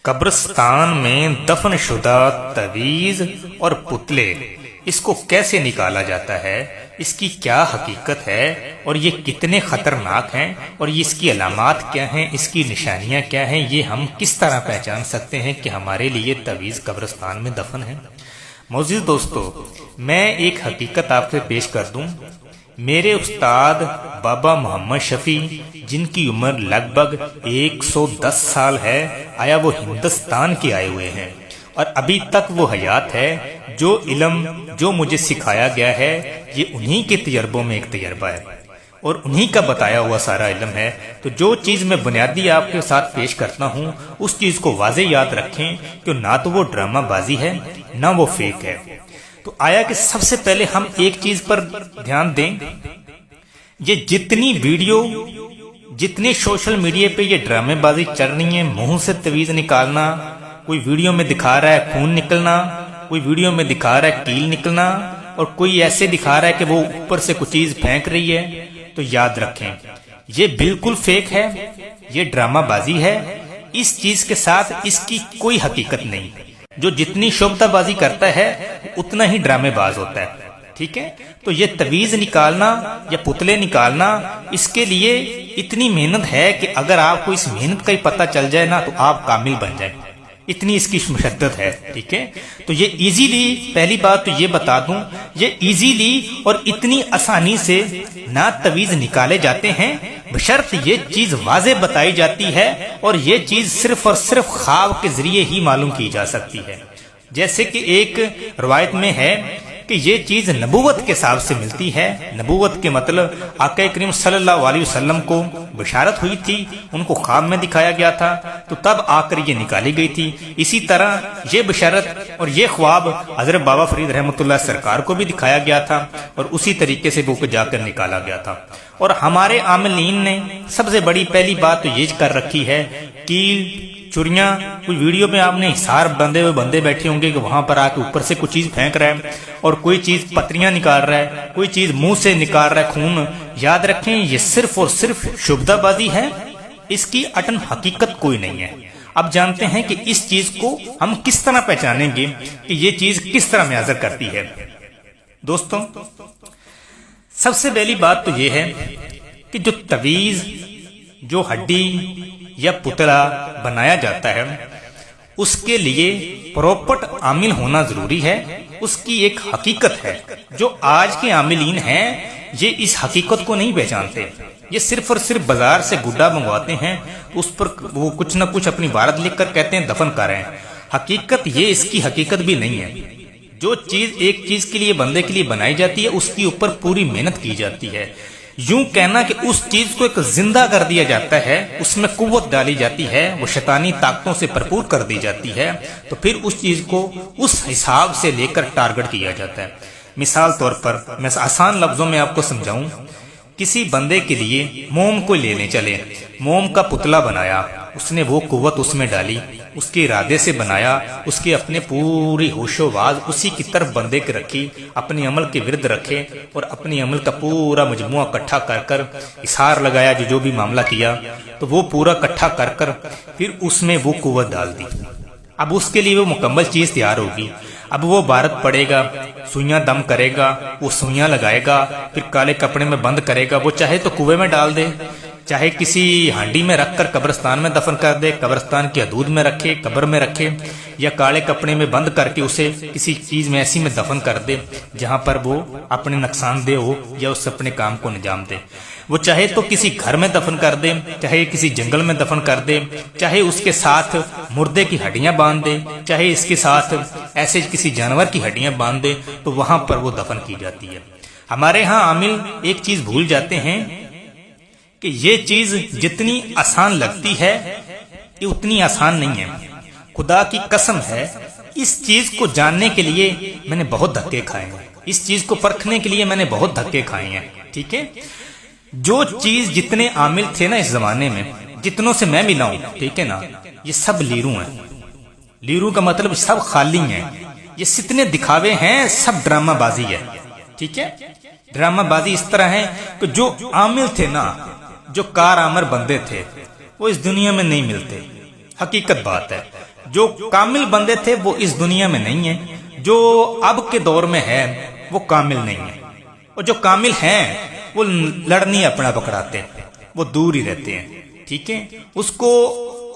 قبرستان میں دفن شدہ تویز اور پتلے، اس کو کیسے نکالا جاتا ہے، اس کی کیا حقیقت ہے اور یہ کتنے خطرناک ہیں اور اس کی علامات کیا ہیں، اس کی نشانیاں کیا ہیں، یہ ہم کس طرح پہچان سکتے ہیں کہ ہمارے لیے تویز قبرستان میں دفن ہے۔ معزز دوستو، میں ایک حقیقت آپ سے پیش کر دوں۔ میرے استاد بابا محمد شفیع، جن کی عمر لگ بھگ 110 سال ہے، آیا وہ ہندوستان کے آئے ہوئے ہیں اور ابھی تک وہ حیات ہے۔ جو علم جو مجھے سکھایا گیا ہے یہ انہی کے تجربوں میں ایک تجربہ ہے اور انہی کا بتایا ہوا سارا علم ہے۔ تو جو چیز میں بنیادی آپ کے ساتھ پیش کرتا ہوں اس چیز کو واضح یاد رکھیں کہ نہ تو وہ ڈرامہ بازی ہے نہ وہ فیک ہے۔ تو آیا کہ سب سے پہلے ہم ایک چیز پر دھیان دیں، یہ جتنی ویڈیو، جتنے سوشل میڈیا پہ یہ ڈرامے بازی چل رہی ہیں، منہ سے تویز نکالنا، کوئی ویڈیو میں دکھا رہا ہے خون نکلنا، کوئی ویڈیو میں دکھا رہا ہے کیل نکلنا، اور کوئی ایسے دکھا رہا ہے کہ وہ اوپر سے کوئی چیز پھینک رہی ہے، تو یاد رکھیں یہ بالکل فیک ہے، یہ ڈرامہ بازی ہے۔ اس چیز کے ساتھ اس کی کوئی حقیقت نہیں۔ جو جتنی شبدہ بازی کرتا ہے اتنا ہی ڈرامے باز ہوتا ہے، ٹھیک ہے؟ تو یہ تویز نکالنا یا پتلے نکالنا، اس کے لیے اتنی محنت ہے کہ اگر آپ کو اس محنت کا ہی پتہ چل جائے نا تو آپ کامل بن جائیں، اتنی اس کی مشدت ہے، ٹھیک ہے؟ تو یہ ایزیلی، پہلی بات تو یہ بتا دوں، یہ ایزیلی اور اتنی آسانی سے نہ تویز نکالے جاتے ہیں، بشرط یہ چیز واضح بتائی جاتی ہے اور یہ چیز صرف اور صرف خواب کے ذریعے ہی معلوم کی جا سکتی ہے۔ جیسے کہ ایک روایت میں ہے کہ یہ چیز نبوت کے حساب سے ملتی ہے۔ نبوت کے مطلب آقا کریم صلی اللہ علیہ وسلم کو بشارت ہوئی تھی، ان کو خواب میں دکھایا گیا تھا، تو تب آ کر یہ نکالی گئی تھی۔ اسی طرح یہ بشارت اور یہ خواب حضرت بابا فرید رحمۃ اللہ سرکار کو بھی دکھایا گیا تھا اور اسی طریقے سے وہ جا کر نکالا گیا تھا۔ اور ہمارے عاملین نے سب سے بڑی پہلی بات تو یہ کر رکھی ہے، کیل، چوریاں، کوئی ویڈیو میں آپ نے حصار بندے ہوئے بندے بیٹھے ہوں گے کہ وہاں پر آ کے اوپر سے کوئی چیز پھینک رہا ہے اور کوئی چیز پتریاں نکال رہا ہے، کوئی چیز منہ سے نکال رہا ہے خون۔ یاد رکھیں یہ صرف اور صرف شبدہ بازی ہے، اس کی اٹن حقیقت کوئی نہیں ہے۔ اب جانتے ہیں کہ اس چیز کو ہم کس طرح پہچانیں گے کہ یہ چیز کس طرح میسر کرتی ہے۔ دوستوں، سب سے پہلی بات تو یہ ہے کہ جو تویز، جو ہڈی یا پتلا بنایا جاتا ہے اس کے لیے پراپر عامل ہونا ضروری ہے، اس کی ایک حقیقت ہے۔ جو آج کے عاملین ہیں یہ اس حقیقت کو نہیں پہچانتے، یہ صرف اور صرف بازار سے گڈا منگواتے ہیں، اس پر وہ کچھ نہ کچھ اپنی عبارت لکھ کر کہتے ہیں دفن کر رہے ہیں۔ حقیقت یہ اس کی حقیقت بھی نہیں ہے۔ جو چیز ایک چیز کے لیے، بندے کے لیے بنائی جاتی ہے اس کے اوپر پوری محنت کی جاتی ہے۔ یوں کہنا کہ اس چیز کو ایک زندہ کر دیا جاتا ہے، اس میں قوت ڈالی جاتی ہے، وہ شیطانی طاقتوں سے بھرپور کر دی جاتی ہے، تو پھر اس چیز کو اس حساب سے لے کر ٹارگٹ کیا جاتا ہے۔ مثال طور پر میں آسان لفظوں میں آپ کو سمجھاؤں، کسی بندے کے لیے موم کو لینے چلے، موم کا پتلا بنایا، اس نے وہ قوت اس میں ڈالی، اس کے ارادے سے بنایا، اس کے اپنے پوری ہوش و واز اسی کی طرف بندے کے رکھی، اپنے عمل کے ورد رکھے اور اپنے عمل کا پورا مجموعہ اکٹھا کر کر اظہار لگایا، جو بھی معاملہ کیا تو وہ پورا اکٹھا کر کر پھر اس میں وہ قوت ڈال دی۔ اب اس کے لیے وہ مکمل چیز تیار ہوگی۔ اب وہ عبارت پڑے گا، سوئیاں دم کرے گا، وہ سوئیاں لگائے گا، پھر کالے کپڑے میں بند کرے گا، وہ چاہے تو کنویں میں ڈال دے، چاہے کسی ہانڈی میں رکھ کر قبرستان میں دفن کر دے، قبرستان کی حدود میں رکھے، قبر میں رکھے، یا کالے کپڑے میں بند کر کے اسے کسی چیز میں ایسی میں دفن کر دے جہاں پر وہ اپنے نقصان دہ ہو یا اس اپنے کام کو انجام دے۔ وہ چاہے تو کسی گھر میں دفن کر دے، چاہے کسی جنگل میں دفن کر دے، چاہے اس کے ساتھ مردے کی ہڈیاں باندھ دے، چاہے اس کے ساتھ ایسے کسی جانور کی ہڈیاں باندھ دے، تو وہاں پر وہ دفن کی جاتی ہے۔ ہمارے ہاں عامل ایک چیز بھول جاتے ہیں کہ یہ چیز جتنی آسان لگتی ہے یہ اتنی آسان نہیں ہے۔ خدا کی قسم ہے، اس چیز کو جاننے کے لیے میں نے بہت دھکے کھائے ہیں، اس چیز کو پرکھنے کے لیے میں نے بہت دھکے کھائے ہیں، ٹھیک ہے؟ جو چیز جتنے عامل تھے نا اس زمانے میں، جتنوں سے میں ملا ہوں، ٹھیک ہے نا، یہ سب لیرو ہیں۔ لیرو کا مطلب سب خالی ہیں، یہ جتنے دکھاوے ہیں سب ڈرامہ بازی ہے، ٹھیک ہے؟ ڈرامہ بازی اس طرح ہے کہ جو عامل تھے نا، جو کارآمد بندے تھے، وہ اس دنیا میں نہیں ملتے، حقیقت بات ہے۔ जो कामिल बंदे थे वो इस दुनिया में नहीं है, जो अब के दौर में है वो कामिल नहीं है, और जो कामिल हैं वो लड़नी अपना पकड़ाते, वो दूर ही रहते हैं। ठीक है, उसको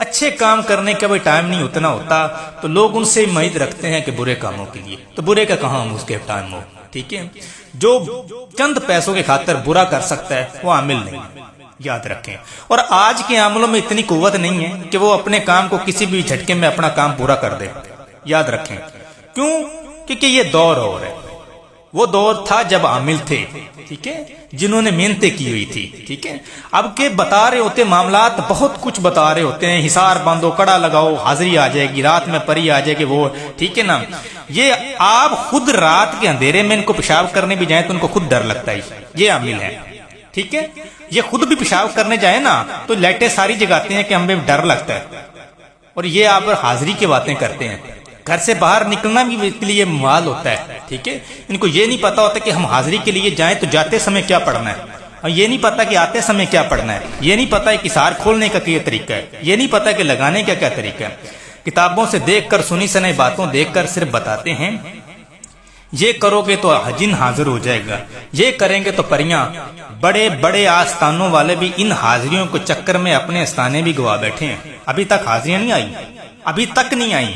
अच्छे काम करने का भी टाइम नहीं उतना होता, तो लोग उनसे उम्मीद रखते हैं कि बुरे कामों के लिए, तो बुरे का कहाँ उसके टाइम हो। ठीक है, जो चंद पैसों के खातिर बुरा कर सकता है वो आमिल नहीं, याद रखें। और आज के आमलों में इतनी कुव्वत नहीं है कि वो अपने काम को किसी भी झटके में अपना काम पूरा कर दे, याद रखें। क्यों? क्योंकि ये दौर और है, वो दौर था जब आमिल थे, ठीक है, जिन्होंने मेहनतें की हुई थी। ठीक है, अब के बता रहे होते मामलात, बहुत कुछ बता रहे होते हैं, हिसार बांधो, कड़ा लगाओ, हाजिरी आ जाएगी, रात में परी आ जाएगी, वो ठीक है ना। ये आप खुद रात के अंधेरे में इनको पेशाब करने भी जाए तो उनको खुद डर लगता है, ये आमिल है। ठीक है, ये खुद भी पेशाब करने जाए ना तो लाइटें सारी जगाते हैं कि हमें डर लगता है, और ये आप हाजिरी की बातें करते हैं। घर से बाहर निकलना भी इसके लिए मुहाल होता है। ठीक है, इनको ये नहीं पता होता कि हम हाजिरी के लिए जाएं तो जाते समय क्या पढ़ना है, और ये नहीं पता कि आते समय क्या पढ़ना है, ये नहीं पता है कि सार खोलने का क्या तरीका है, ये नहीं पता कि लगाने का क्या तरीका है। किताबों से देखकर, सुनी सुनाई बातों देखकर सिर्फ बताते हैं, ये करोगे तो जिन हाजिर हो जाएगा, ये करेंगे तो परियां। बड़े बड़े आस्थानों वाले भी इन हाजिरियों को चक्कर में अपने आस्थाने भी गवा बैठे हैं, अभी तक हाजिरियां नहीं आई, अभी तक नहीं आई।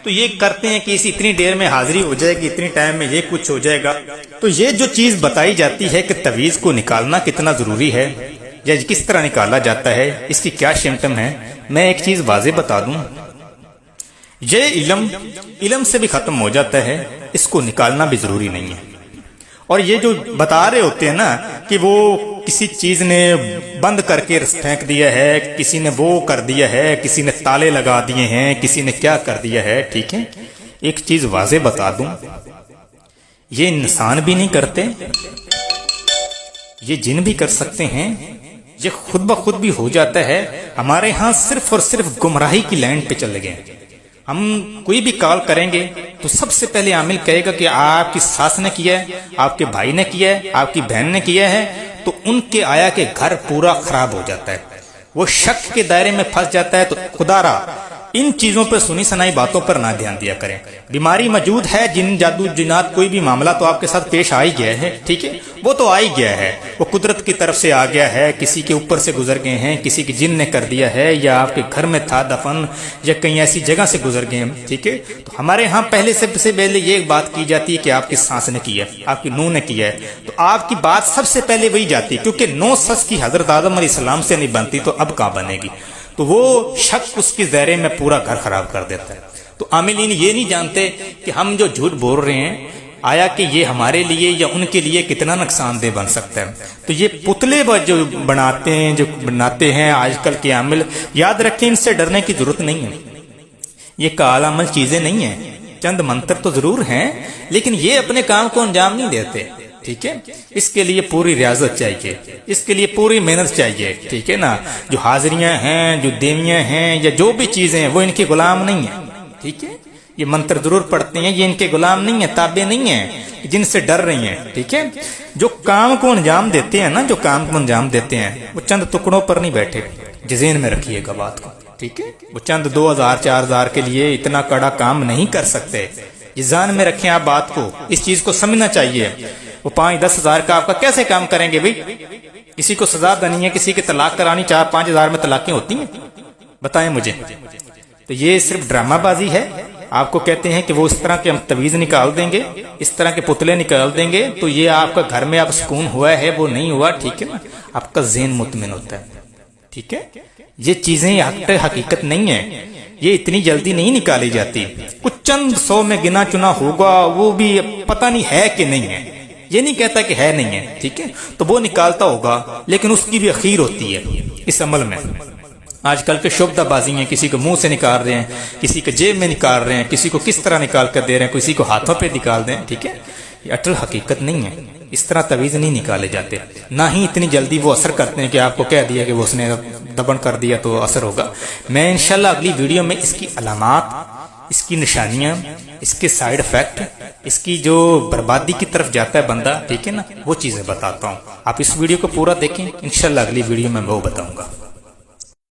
तो ये करते हैं कि इस इतनी देर में हाजिरी हो जाएगी, इतनी टाइम में ये कुछ हो जाएगा। तो ये जो चीज बताई जाती है कि तवीज को निकालना कितना जरूरी है या किस तरह निकाला जाता है, इसकी क्या सिम्टम है, मैं एक चीज वाजे बता दूं, ये इल्म से भी खत्म हो जाता है, इसको निकालना भी जरूरी नहीं है। और ये जो बता रहे होते हैं ना कि वो किसी चीज ने बंद करके फेंक दिया है, किसी ने वो कर दिया है, किसी ने ताले लगा दिए हैं, किसी ने क्या कर दिया है। ठीक है, एक चीज वाजे बता दूं, ये इंसान भी नहीं करते, ये जिन भी कर सकते हैं, ये खुद ब खुद भी हो जाता है। हमारे यहाँ सिर्फ और सिर्फ गुमराही की लाइन पे चले गए। हम कोई भी कॉल करेंगे तो सबसे पहले आमिल कहेगा कि आपकी सास ने किया है, आपके भाई ने किया है, आपकी बहन ने किया है, तो उनके आया के घर पूरा खराब हो जाता है, वो शक के दायरे में फंस जाता है। तो खुदारा इन चीजों पर, सुनी सुनाई बातों पर ना ध्यान दिया करें। बीमारी मौजूद है, जिन जादू जिन्नात कोई भी मामला तो आपके साथ पेश आ ही गया है, ठीक है, वो तो आ ही गया है, वो कुदरत की तरफ से आ गया है, किसी के ऊपर से गुजर गए हैं, किसी की जिन ने कर दिया है, या आपके घर में था दफन, या कहीं ऐसी जगह से गुजर गए हैं। ठीक है, तो हमारे यहाँ पहले से पहले ये बात की जाती है कि आपकी सास ने किया है, आपकी नूह ने किया है, तो आपकी बात सबसे पहले वही जाती है, क्योंकि 9 सस की हजरत आदम अलैहिस्सलाम से नहीं बनती तो अब कहाँ बनेगी। तो वो शक उसके दायरे में पूरा घर खराब कर देता है। तो आमिलीन ये नहीं जानते कि हम जो झूठ बोल रहे हैं, आया कि ये हमारे लिए या उनके लिए कितना नुकसानदेह बन सकता है। तो ये पुतले जो बनाते हैं आजकल के आमिल, याद रखें, इनसे डरने की जरूरत नहीं है। ये कालामल चीजें नहीं है, चंद मंत्र तो जरूर हैं, लेकिन ये अपने काम को अंजाम नहीं देते। ठीक है, इसके लिए पूरी रियाजत चाहिए, इसके लिए पूरी मेहनत चाहिए। ठीक है ना, जो हाजिरियां हैं, जो देवियां हैं, या जो भी चीजें हैं, वो इनके गुलाम नहीं है। ठीक है, ये मंत्र जरूर पढ़ते हैं, ये इनके गुलाम नहीं है, ताबे नहीं है, जिनसे डर रही हैं। ठीक है, जो काम को अंजाम देते हैं ना, जो काम को अंजाम देते हैं, वो चंद टुकड़ों पर नहीं बैठे, जज़ीन में रखिएगा बात को। ठीक है, वो चंद 2000-4000 के लिए इतना कड़ा काम नहीं कर सकते, जान में रखें आप बात को, इस चीज को समझना चाहिए। वो 5-10 हजार का आपका कैसे काम करेंगे भाई? किसी को सजा देनी है, किसी की तलाक करानी, 4-5 हजार में तलाकें होती हैं, बताएं मुझे। तो ये सिर्फ ड्रामाबाजी है। आपको कहते हैं कि वो इस तरह के हम तवीज निकाल देंगे, इस तरह के पुतले निकाल देंगे, तो ये आपका घर में आप सुकून हुआ है, वो नहीं हुआ। ठीक है ना, आपका ज़हन मुतमिन होता है। ठीक है, ये चीजें हकीकत नहीं है, ये इतनी जल्दी नहीं निकाली जाती। कुछ चंद 100 में गिना चुना होगा, वो भी पता नहीं है कि नहीं है, ये नहीं कहता कि है नहीं है। ठीक है, तो वो निकालता होगा, लेकिन उसकी भी अखीर होती है इस अमल में। आजकल के शुभदाबाजी हैं, किसी को मुंह से निकाल रहे हैं, किसी के जेब में निकाल रहे हैं, किसी को किस तरह निकाल कर दे रहे हैं, किसी को हाथों पे निकाल दें। ठीक है, ये अटल हकीकत नहीं है, इस तरह तवीज नहीं निकाले जाते, ना ही इतनी जल्दी वो असर करते हैं कि आपको कह दिया कि वो उसने दबन कर दिया तो असर होगा। मैं इंशाल्लाह अगली वीडियो में इसकी अलामात, इसकी निशानियां, इसके साइड इफेक्ट, इसकी जो बर्बादी की तरफ जाता है बंदा, ठीक है ना, वो चीजें बताता हूँ। आप इस वीडियो को पूरा देखें, इंशाल्लाह अगली वीडियो में वो बताऊंगा।